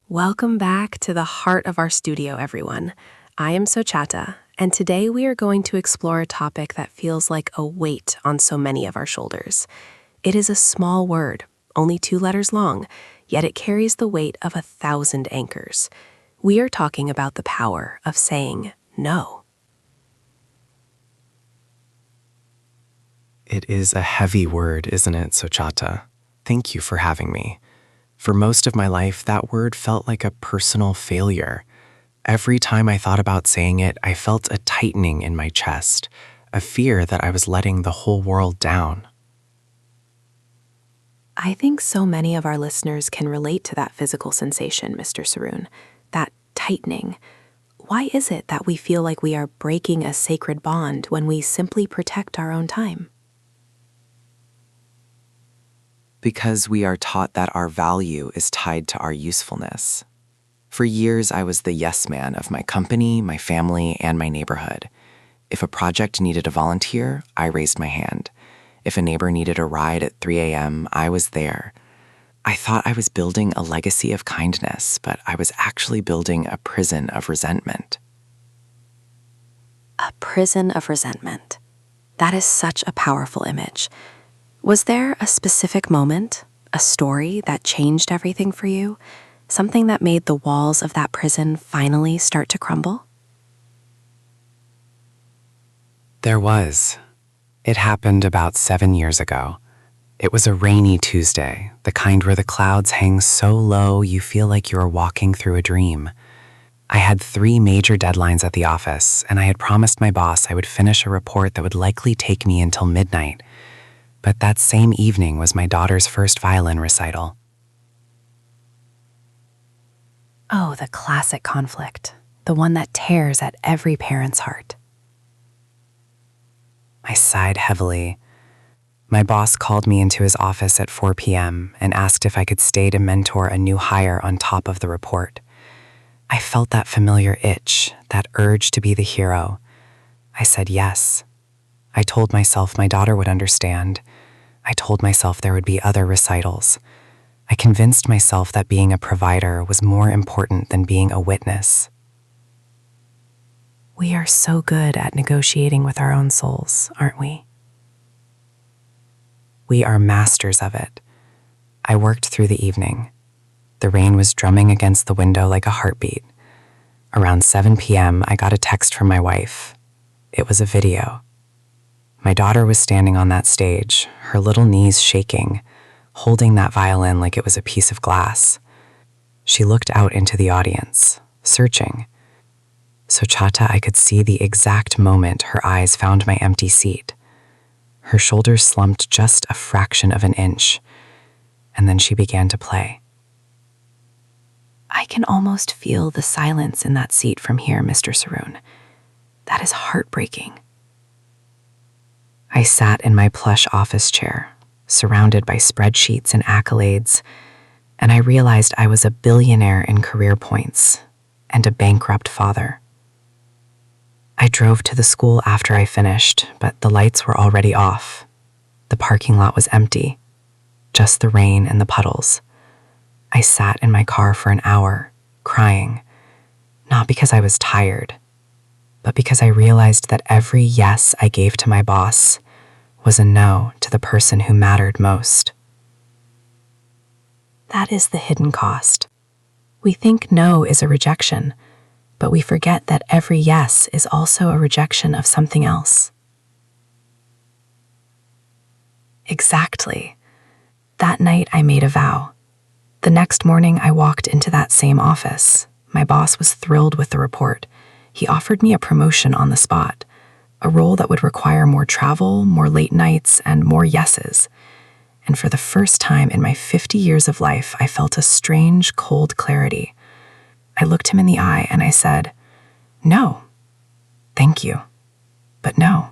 Welcome back to the heart of our studio, everyone. I am Sochata, and today we are going to explore a topic that feels like a weight on so many of our shoulders. It is a small word, only 2 letters long, yet it carries the weight of 1,000 anchors. We are talking about the power of saying no. It is a heavy word, isn't it, Sochata? Thank you for having me. For most of my life, that word felt like a personal failure. Every time I thought about saying it, I felt a tightening in my chest, a fear that I was letting the whole world down. I think so many of our listeners can relate to that physical sensation, Mr. Saroon, that tightening. Why is it that we feel like we are breaking a sacred bond when we simply protect our own time? Because we are taught that our value is tied to our usefulness. For years, I was the yes man of my company, my family, and my neighborhood. If a project needed a volunteer, I raised my hand. If a neighbor needed a ride at 3 a.m., I was there. I thought I was building a legacy of kindness, but I was actually building a prison of resentment. A prison of resentment. That is such a powerful image. Was there a specific moment, a story that changed everything for you? Something that made the walls of that prison finally start to crumble? There was. It happened about 7 years ago. It was a rainy Tuesday, the kind where the clouds hang so low you feel like you are walking through a dream. I had 3 major deadlines at the office, and I had promised my boss I would finish a report that would likely take me until midnight. But that same evening was my daughter's first violin recital. Oh, the classic conflict, the one that tears at every parent's heart. I sighed heavily. My boss called me into his office at 4 p.m. and asked if I could stay to mentor a new hire on top of the report. I felt that familiar itch, that urge to be the hero. I said yes. I told myself my daughter would understand. I told myself there would be other recitals. I convinced myself that being a provider was more important than being a witness. We are so good at negotiating with our own souls, aren't we? We are masters of it. I worked through the evening. The rain was drumming against the window like a heartbeat. Around 7 p.m., I got a text from my wife. It was a video. My daughter was standing on that stage, her little knees shaking, holding that violin like it was a piece of glass. She looked out into the audience, searching. Sochata, I could see the exact moment her eyes found my empty seat. Her shoulders slumped just a fraction of an inch, and then she began to play. I can almost feel the silence in that seat from here, Mr. Saroon. That is heartbreaking. I sat in my plush office chair, surrounded by spreadsheets and accolades, and I realized I was a billionaire in career points and a bankrupt father. I drove to the school after I finished, but the lights were already off. The parking lot was empty, just the rain and the puddles. I sat in my car for an hour, crying, not because I was tired, but because I realized that every yes I gave to my boss was a no to the person who mattered most. That is the hidden cost. We think no is a rejection, but we forget that every yes is also a rejection of something else. Exactly. That night I made a vow. The next morning I walked into that same office. My boss was thrilled with the report. He offered me a promotion on the spot, a role that would require more travel, more late nights, and more yeses. And for the first time in my 50 years of life, I felt a strange, cold clarity. I looked him in the eye and I said, "No. Thank you, but no."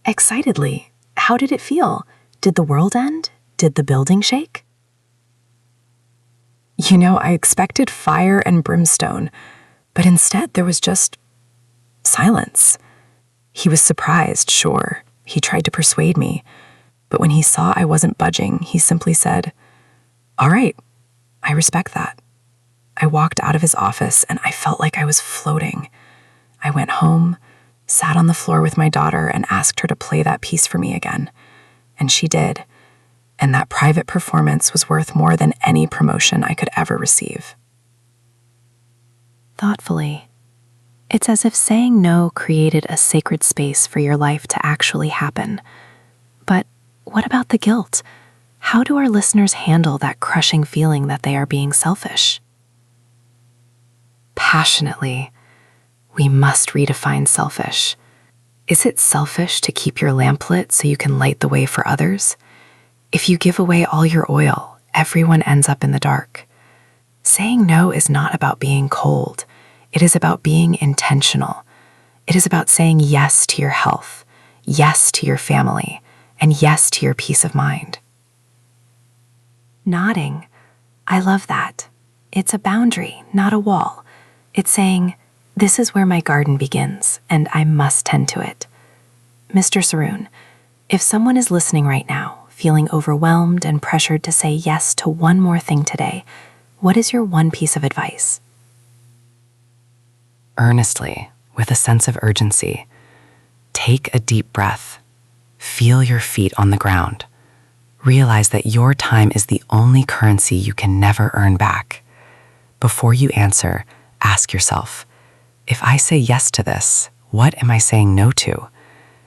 Excitedly, how did it feel? Did the world end? Did the building shake? I expected fire and brimstone, but instead there was just silence. He was surprised, sure. He tried to persuade me, but when he saw I wasn't budging, he simply said, All right, I respect that. I walked out of his office and I felt like I was floating. I went home, sat on the floor with my daughter, and asked her to play that piece for me again. And she did. And that private performance was worth more than any promotion I could ever receive. Thoughtfully, it's as if saying no created a sacred space for your life to actually happen. But what about the guilt? How do our listeners handle that crushing feeling that they are being selfish? Passionately, we must redefine selfish. Is it selfish to keep your lamp lit so you can light the way for others? If you give away all your oil, everyone ends up in the dark. Saying no is not about being cold. It is about being intentional. It is about saying yes to your health, yes to your family, and yes to your peace of mind. Nodding. I love that. It's a boundary, not a wall. It's saying, this is where my garden begins, and I must tend to it. Mr. Saroon, if someone is listening right now, feeling overwhelmed and pressured to say yes to one more thing today, what is your one piece of advice? Earnestly, with a sense of urgency, take a deep breath. Feel your feet on the ground. Realize that your time is the only currency you can never earn back. Before you answer, ask yourself, if I say yes to this, what am I saying no to?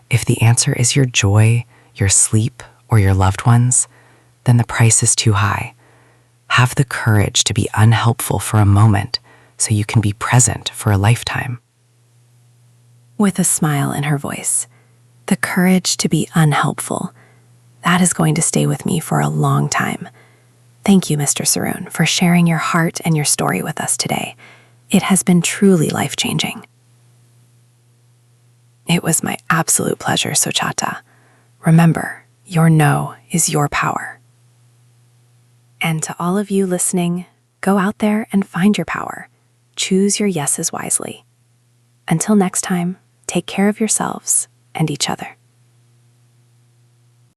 If the answer is your joy, your sleep, or your loved ones, then the price is too high. Have the courage to be unhelpful for a moment so you can be present for a lifetime. With a smile in her voice, the courage to be unhelpful, that is going to stay with me for a long time. Thank you, Mr. Saroon, for sharing your heart and your story with us today. It has been truly life-changing. It was my absolute pleasure, Sochata. Remember, your no is your power. And to all of you listening, go out there and find your power. Choose your yeses wisely. Until next time, take care of yourselves and each other.